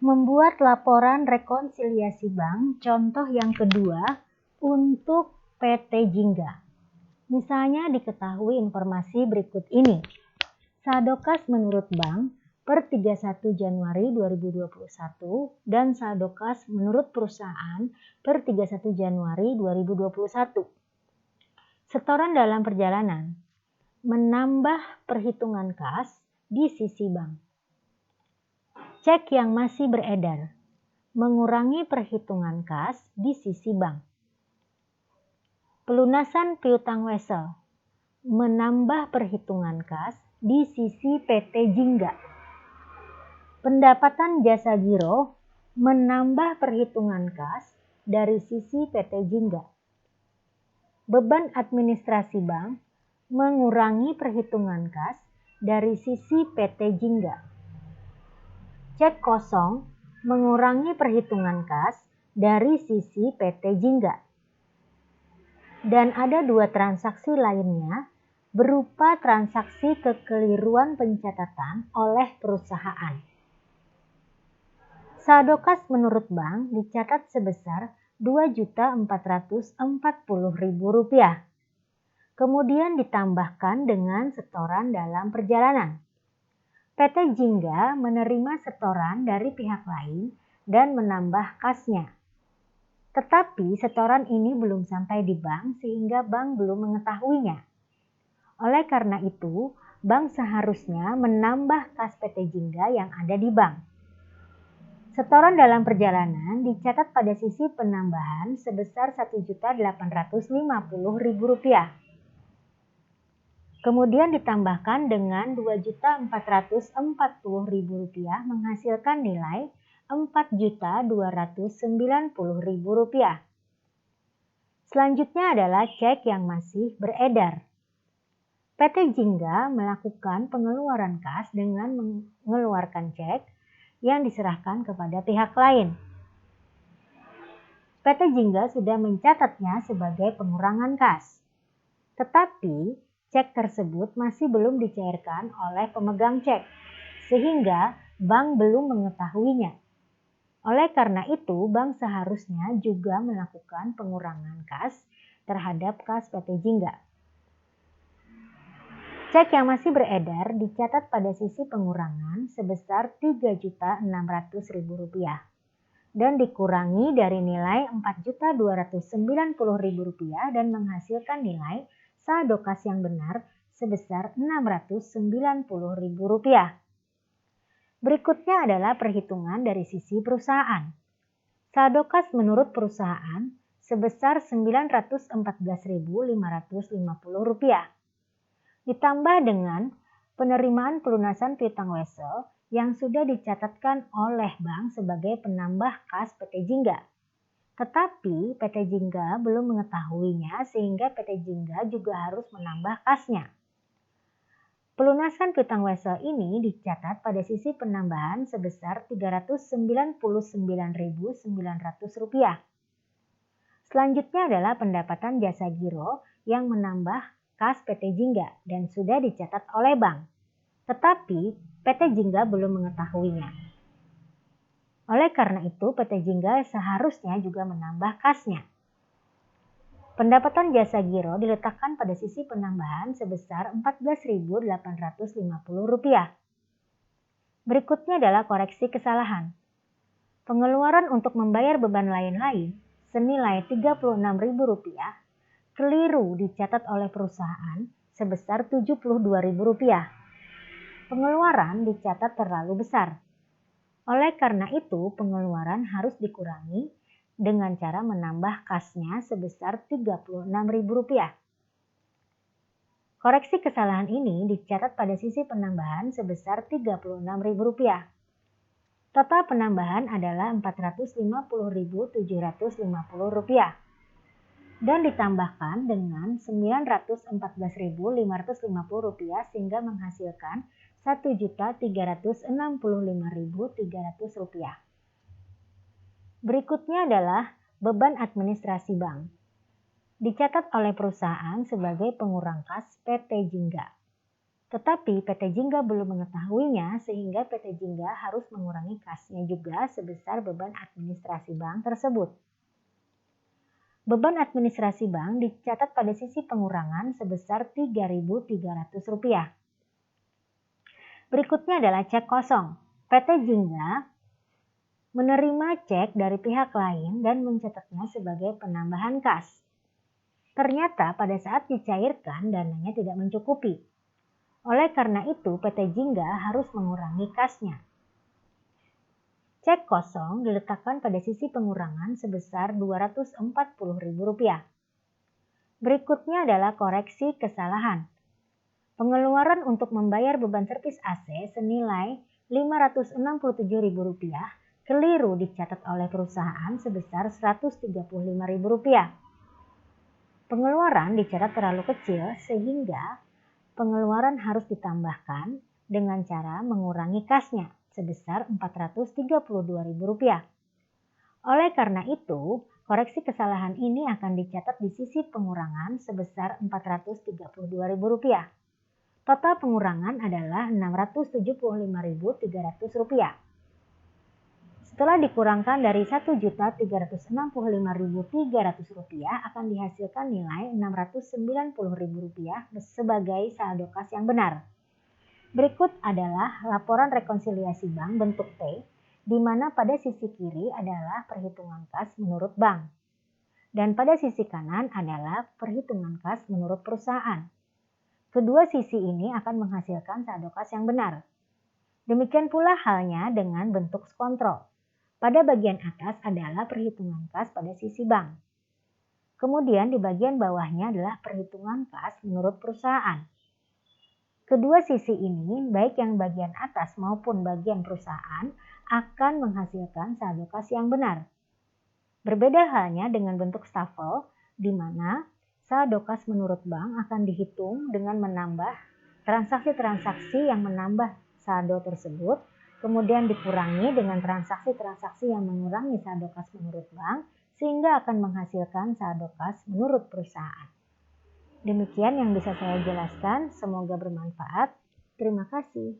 Membuat laporan rekonsiliasi bank contoh yang kedua untuk PT Jingga. Misalnya diketahui informasi berikut ini. Saldo kas menurut bank per 31 Januari 2021 dan saldo kas menurut perusahaan per 31 Januari 2021. Setoran dalam perjalanan. Menambah perhitungan kas di sisi bank. Cek yang masih beredar, mengurangi perhitungan kas di sisi bank. Pelunasan piutang wesel, menambah perhitungan kas di sisi PT Jingga. Pendapatan jasa giro, menambah perhitungan kas dari sisi PT Jingga. Beban administrasi bank, mengurangi perhitungan kas dari sisi PT Jingga. Cek kosong mengurangi perhitungan kas dari sisi PT Jingga. Dan ada dua transaksi lainnya berupa transaksi kekeliruan pencatatan oleh perusahaan. Saldo kas menurut bank dicatat sebesar Rp2.440.000. Kemudian ditambahkan dengan setoran dalam perjalanan. PT Jingga menerima setoran dari pihak lain dan menambah kasnya. Tetapi setoran ini belum sampai di bank sehingga bank belum mengetahuinya. Oleh karena itu, bank seharusnya menambah kas PT Jingga yang ada di bank. Setoran dalam perjalanan dicatat pada sisi penambahan sebesar Rp1.850.000. Kemudian ditambahkan dengan Rp2.440.000 menghasilkan nilai Rp4.290.000. Selanjutnya adalah cek yang masih beredar. PT Jingga melakukan pengeluaran kas dengan mengeluarkan cek yang diserahkan kepada pihak lain. PT Jingga sudah mencatatnya sebagai pengurangan kas. Tetapi cek tersebut masih belum dicairkan oleh pemegang cek, sehingga bank belum mengetahuinya. Oleh karena itu, bank seharusnya juga melakukan pengurangan kas terhadap kas PT Jingga. Cek yang masih beredar dicatat pada sisi pengurangan sebesar Rp3.600.000 dan dikurangi dari nilai Rp4.290.000 dan menghasilkan nilai saldo kas yang benar sebesar Rp690.000. Berikutnya adalah perhitungan dari sisi perusahaan. Saldo kas menurut perusahaan sebesar Rp914.550. Ditambah dengan penerimaan pelunasan piutang wesel yang sudah dicatatkan oleh bank sebagai penambah kas PT Jingga. Tetapi PT Jingga belum mengetahuinya sehingga PT Jingga juga harus menambah kasnya. Pelunasan piutang wesel ini dicatat pada sisi penambahan sebesar Rp399.900. Selanjutnya adalah pendapatan jasa giro yang menambah kas PT Jingga dan sudah dicatat oleh bank. Tetapi PT Jingga belum mengetahuinya. Oleh karena itu, PT Jingga seharusnya juga menambah kasnya. Pendapatan jasa giro diletakkan pada sisi penambahan sebesar Rp14.850. Berikutnya adalah koreksi kesalahan. Pengeluaran untuk membayar beban lain-lain senilai Rp36.000 keliru dicatat oleh perusahaan sebesar Rp72.000. Pengeluaran dicatat terlalu besar. Oleh karena itu, pengeluaran harus dikurangi dengan cara menambah kasnya sebesar Rp36.000. Koreksi kesalahan ini dicatat pada sisi penambahan sebesar Rp36.000. Total penambahan adalah Rp450.750 dan ditambahkan dengan Rp914.550 sehingga menghasilkan Rp1.365.300. Berikutnya adalah beban administrasi bank. Dicatat oleh perusahaan sebagai pengurang kas PT Jingga. Tetapi PT Jingga belum mengetahuinya sehingga PT Jingga harus mengurangi kasnya juga sebesar beban administrasi bank tersebut. Beban administrasi bank dicatat pada sisi pengurangan sebesar Rp3.300. Berikutnya adalah cek kosong. PT Jingga menerima cek dari pihak lain dan mencatatnya sebagai penambahan kas. Ternyata pada saat dicairkan dananya tidak mencukupi. Oleh karena itu PT Jingga harus mengurangi kasnya. Cek kosong diletakkan pada sisi pengurangan sebesar Rp240.000. Berikutnya adalah koreksi kesalahan. Pengeluaran untuk membayar beban servis AC senilai Rp567.000 keliru dicatat oleh perusahaan sebesar Rp135.000. Pengeluaran dicatat terlalu kecil sehingga pengeluaran harus ditambahkan dengan cara mengurangi kasnya sebesar Rp432.000. Oleh karena itu, koreksi kesalahan ini akan dicatat di sisi pengurangan sebesar Rp432.000. Total pengurangan adalah Rp675.300. Setelah dikurangkan dari Rp1.365.300 akan dihasilkan nilai Rp690.000 sebagai saldo kas yang benar. Berikut adalah laporan rekonsiliasi bank bentuk T, di mana pada sisi kiri adalah perhitungan kas menurut bank, dan pada sisi kanan adalah perhitungan kas menurut perusahaan. Kedua sisi ini akan menghasilkan saldo kas yang benar. Demikian pula halnya dengan bentuk kontrol. Pada bagian atas adalah perhitungan kas pada sisi bank. Kemudian di bagian bawahnya adalah perhitungan kas menurut perusahaan. Kedua sisi ini, baik yang bagian atas maupun bagian perusahaan, akan menghasilkan saldo kas yang benar. Berbeda halnya dengan bentuk stafel, di mana saldo kas menurut bank akan dihitung dengan menambah transaksi-transaksi yang menambah saldo tersebut, kemudian dikurangi dengan transaksi-transaksi yang mengurangi saldo kas menurut bank, sehingga akan menghasilkan saldo kas menurut perusahaan. Demikian yang bisa saya jelaskan, semoga bermanfaat. Terima kasih.